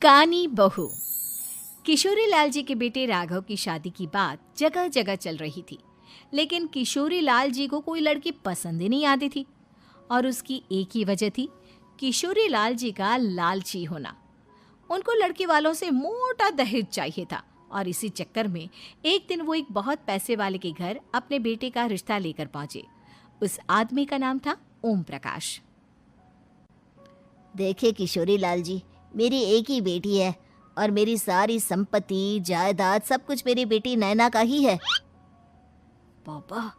कानी बहू। किशोरी लाल जी के बेटे राघव की शादी की बात जगह जगह चल रही थी, लेकिन किशोरी लाल जी को कोई लड़की पसंद ही नहीं आती थी। और उसकी एक ही वजह थी, किशोरी लाल जी का लालची होना। उनको लड़की वालों से मोटा दहेज चाहिए था और इसी चक्कर में एक दिन वो एक बहुत पैसे वाले के घर अपने बेटे का रिश्ता लेकर पहुंचे। उस आदमी का नाम था ओम प्रकाश। देखिए किशोरी लाल जी, मेरी एक ही बेटी है और मेरी सारी संपत्ति जायदाद सब कुछ मेरी बेटी नैना का ही है। पापा,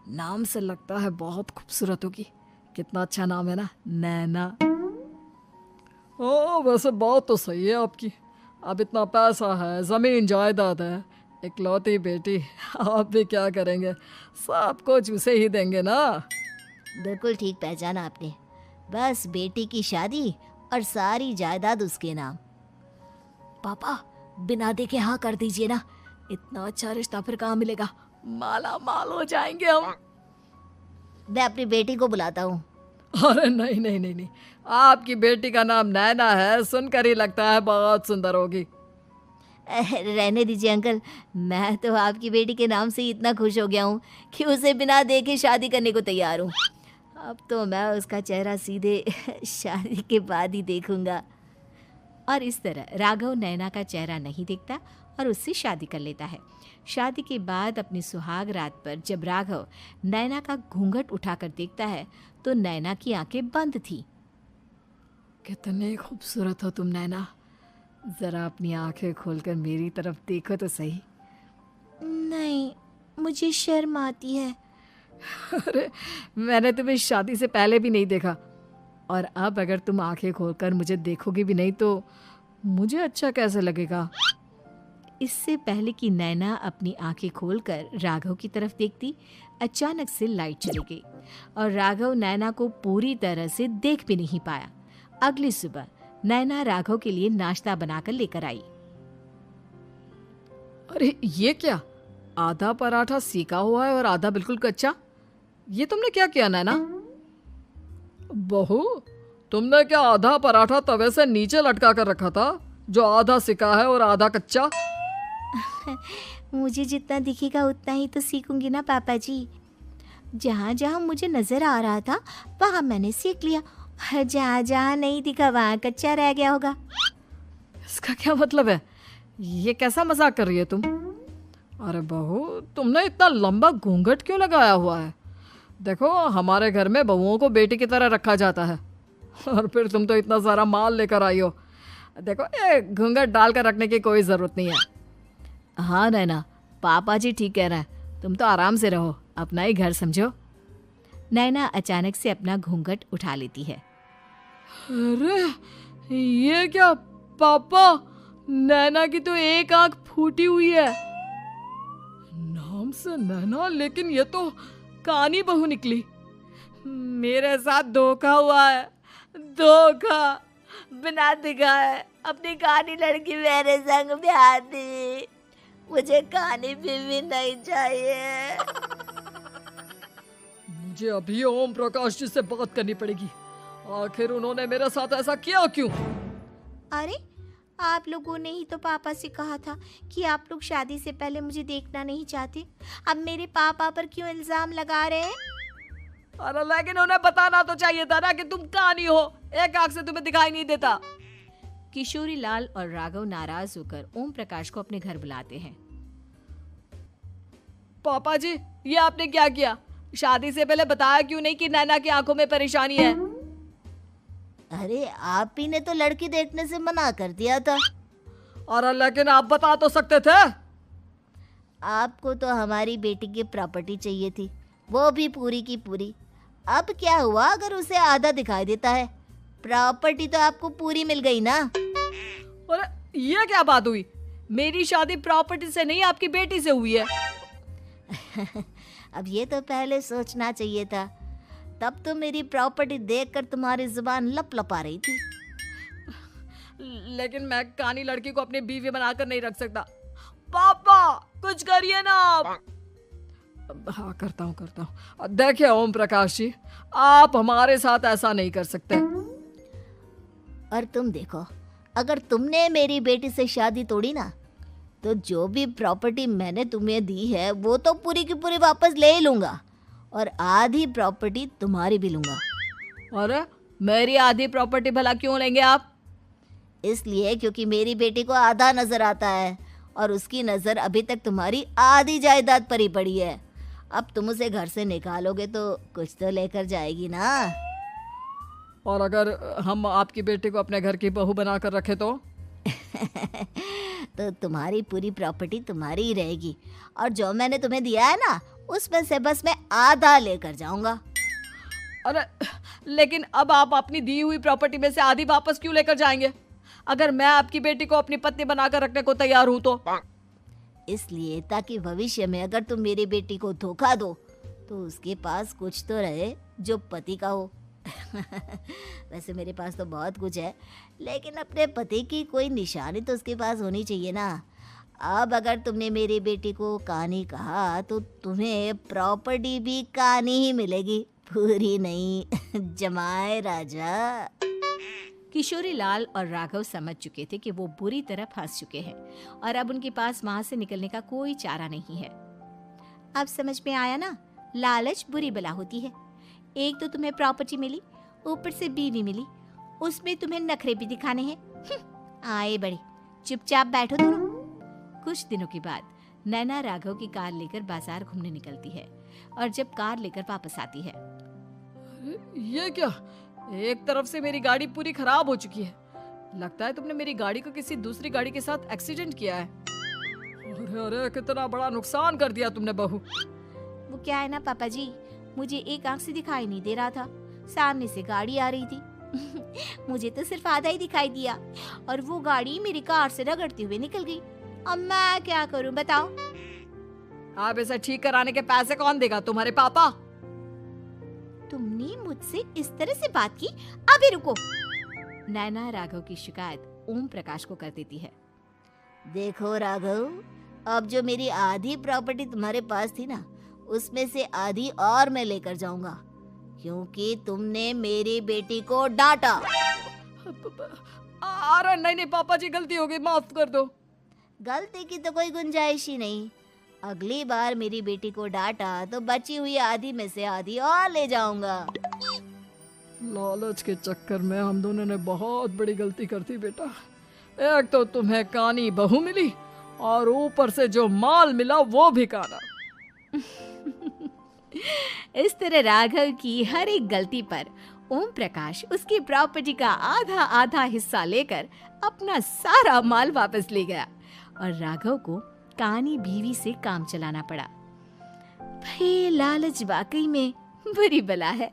नाम से लगता है बहुत खूबसूरत होगी। कितना अच्छा नाम है ना, नैना। ओ, वैसे बात तो सही है आपकी। अब इतना पैसा है, जमीन जायदाद है, इकलौती बेटी, आप भी क्या करेंगे? सब कुछ उसे ही देंगे ना। बिल्कुल ठीक पहचाना आपने। बस बेटी की शादी और सारी जायदाद उसके नाम। पापा, बिना देखे हाँ कर दीजिए ना। इतना अच्छा रिश्ता फिर कहाँ मिलेगा? माला माल हो जाएंगे हम। मैं अपनी बेटी को बुलाता हूँ। अरे नहीं नहीं नहीं नहीं, आपकी बेटी का नाम नैना है, सुनकर ही लगता है बहुत सुंदर होगी। रहने दीजिए अंकल, मैं तो आपकी बेटी के नाम से ही इतना खुश हो गया हूँ कि उसे बिना देखे शादी करने को तैयार हूँ। अब तो मैं उसका चेहरा सीधे शादी के बाद ही देखूंगा। और इस तरह राघव नैना का चेहरा नहीं देखता और उससे शादी कर लेता है। शादी के बाद अपनी सुहाग रात पर जब राघव नैना का घूंघट उठाकर देखता है तो नैना की आंखें बंद थी। कितनी खूबसूरत हो तुम नैना, जरा अपनी आंखें खोलकर मेरी तरफ देखो तो सही। नहीं, मुझे शर्म आती है। अरे, मैंने तुम्हें शादी से पहले भी नहीं देखा, और अब अगर तुम आंखें खोलकर मुझे देखोगी भी नहीं तो मुझे अच्छा कैसे लगेगा? इससे पहले कि नैना अपनी आंखें खोलकर राघव की तरफ देखती, अचानक से लाइट चली गई और राघव नैना को पूरी तरह से देख भी नहीं पाया। अगली सुबह नैना राघव के लिए नाश्ता बनाकर लेकर आई। अरे ये क्या, आधा पराठा सेका हुआ है और आधा बिल्कुल कच्चा। ये तुमने क्या किया नैना? बहू, तुमने क्या आधा पराठा तवे से नीचे लटका कर रखा था, जो आधा सेका है और आधा कच्चा? मुझे जितना दिखेगा उतना ही तो सीखूंगी ना पापा जी। जहाँ जहाँ मुझे नजर आ रहा था वहाँ मैंने सीख लिया, जहाँ जहाँ नहीं दिखा वहाँ कच्चा रह गया होगा। इसका क्या मतलब है? ये कैसा मजाक कर रही है तुम? अरे बहू, तुमने इतना लंबा घूंघट क्यों लगाया हुआ है? देखो, हमारे घर में बहुओं को बेटी की तरह रखा जाता है, और फिर तुम तो इतना सारा माल लेकर आई हो। देखो, ये घूंघट डाल कर रखने की कोई ज़रूरत नहीं है। हाँ नैना, पापा जी ठीक कह रहे हैं, तुम तो आराम से रहो, अपना ही घर समझो। नैना अचानक से अपना घूंघट उठा लेती है। अरे ये क्या पापा, नैना की तो एक आंख फूटी हुई है। नाम से नैना, लेकिन ये तो कानी बहू निकली। मेरे साथ धोखा हुआ है, धोखा। बिना दिखाए अपनी कानी लड़की मेरे संग ब्याह दी। मुझे कानी बीवी नहीं चाहिए। मुझे अभी ओम प्रकाश जी से बात करनी पड़ेगी। आखिर उन्होंने मेरे साथ ऐसा किया क्यों? अरे, आप लोगों ने ही तो पापा से कहा था कि आप लोग शादी से पहले मुझे देखना नहीं चाहते। अब मेरे पापा पर क्यों इल्जाम लगा रहे हैं? अरे लेकिन उन्हें बताना तो चाहिए था ना कि तुम कानी हो, एक आंख से तुम्हें दिखाई नहीं देता। किशोरी लाल और राघव नाराज होकर ओम प्रकाश को अपने घर बुलाते हैं। पापा जी, ये आपने क्या किया? शादी से पहले बताया क्यों नहीं कि नैना की आंखों में परेशानी है? अरे, आप ही ने तो लड़की देखने से मना कर दिया था। अरे लेकिन आप बता तो सकते थे। आपको तो हमारी बेटी की प्रॉपर्टी चाहिए थी, वो भी पूरी की पूरी। अब क्या हुआ अगर उसे आधा दिखाई देता है? प्रॉपर्टी तो आपको पूरी मिल गई ना। अरे ये क्या बात हुई? मेरी शादी प्रॉपर्टी से नहीं, आपकी बेटी से हुई है। अब ये तो पहले सोचना चाहिए था, तब तो मेरी प्रॉपर्टी देखकर तुम्हारी जुबान लप लप आ रही थी। लेकिन मैं कानी लड़की को अपनी बीवी बनाकर नहीं रख सकता। पापा, कुछ करिए ना आप। हाँ, करता हूँ। देखिए ओम प्रकाश जी, आप हमारे साथ ऐसा नहीं कर सकते। और तुम देखो, अगर तुमने मेरी बेटी से शादी तोड़ी ना, तो जो भी प्रॉपर्टी मैंने तुम्हें दी है वो तो पूरी की पूरी वापस ले ही लूँगा, और आधी प्रॉपर्टी तुम्हारी भी लूँगा। अरे मेरी आधी प्रॉपर्टी भला क्यों लेंगे आप? इसलिए क्योंकि मेरी बेटी को आधा नज़र आता है और उसकी नज़र अभी तक तुम्हारी आधी जायदाद पर ही पड़ी है। अब तुम उसे घर से निकालोगे तो कुछ तो लेकर जाएगी ना। और अगर हम आपकी बेटी को अपने घर की बहू बना कर रखे तो? तो तुम्हारी पूरी प्रॉपर्टी तुम्हारी ही रहेगी, और जो मैंने तुम्हें दिया है ना, उसमें से बस मैं आधा लेकर जाऊंगा। अरे लेकिन अब आप अपनी दी हुई प्रॉपर्टी में से आधी वापस क्यों लेकर जाएंगे? अगर मैं आपकी बेटी को अपनी पत्नी बनाकर रखने को तैयार हूं तो? इसलिए ताकि भविष्य में अगर तुम मेरी बेटी को धोखा दो तो उसके पास कुछ तो रहे जो पति का हो। वैसे मेरे पास तो बहुत कुछ है, लेकिन अपने पति की कोई निशानी तो उसके पास होनी चाहिए ना। अब अगर तुमने मेरी बेटी को कानी कहा तो तुम्हें प्रॉपर्टी भी कानी ही मिलेगी, पूरी नहीं। जमाए राजा। किशोरी लाल और राघव समझ चुके थे कि वो बुरी तरह फंस चुके हैं और अब उनके पास वहां से निकलने का कोई चारा नहीं है। अब समझ में आया ना, लालच बुरी बला होती है। एक तो तुम्हें प्रॉपर्टी मिली, ऊपर से बीवी मिली, उसमें तुम्हें नखरे भी दिखाने हैं। आए बड़े, चुपचाप बैठो दोनों। कुछ दिनों के बाद नैना राघव की कार लेकर बाजार घूमने निकलती है और जब कार लेकर वापस आती है, ये क्या? एक तरफ से मेरी गाड़ी पूरी खराब हो चुकी है। लगता है तुमने मेरी गाड़ी को किसी दूसरी गाड़ी के साथ एक्सीडेंट किया है। अरे अरे कितना बड़ा नुकसान कर दिया तुमने बहू। वो क्या है ना पापा जी, मुझे एक आंख से दिखाई नहीं दे रहा था, सामने से गाड़ी आ रही थी। मुझे तो सिर्फ आधा ही दिखाई दिया और वो गाड़ी मेरी कार से रगड़ते हुए निकल गई। अब मैं क्या करूं बताओ? आप इसे ठीक कराने के पैसे कौन देगा? तुम्हारे पापा? तुमने मुझसे इस तरह से बात की? अभी रुको। नैना राघव की शिकायत ओम प्रकाश को कर देती है। देखो राघव, अब जो मेरी आधी प्रॉपर्टी तुम्हारे पास थी ना, उसमें से आधी और मैं लेकर जाऊंगा, क्योंकि तुमने मेरी बेटी को डांटा। अरे नहीं नहीं पापा जी, गलती हो गई, माफ कर दो। गलती की तो कोई गुंजाइश ही नहीं। अगली बार मेरी बेटी को डांटा तो बची हुई आधी में से आधी और ले जाऊंगा। लालच के चक्कर में हम दोनों ने बहुत बड़ी गलती कर दी बेटा। एक तो तुम्हें कानी बहू मिली और ऊपर से जो माल मिला वो भी काना। इस तरह राघव की हर एक गलती पर ओम प्रकाश उसकी प्रॉपर्टी का आधा आधा हिस्सा लेकर अपना सारा माल वापस ले गया और राघव को कानी बीवी से काम चलाना पड़ा। भाई लालच वाकई में बुरी बला है।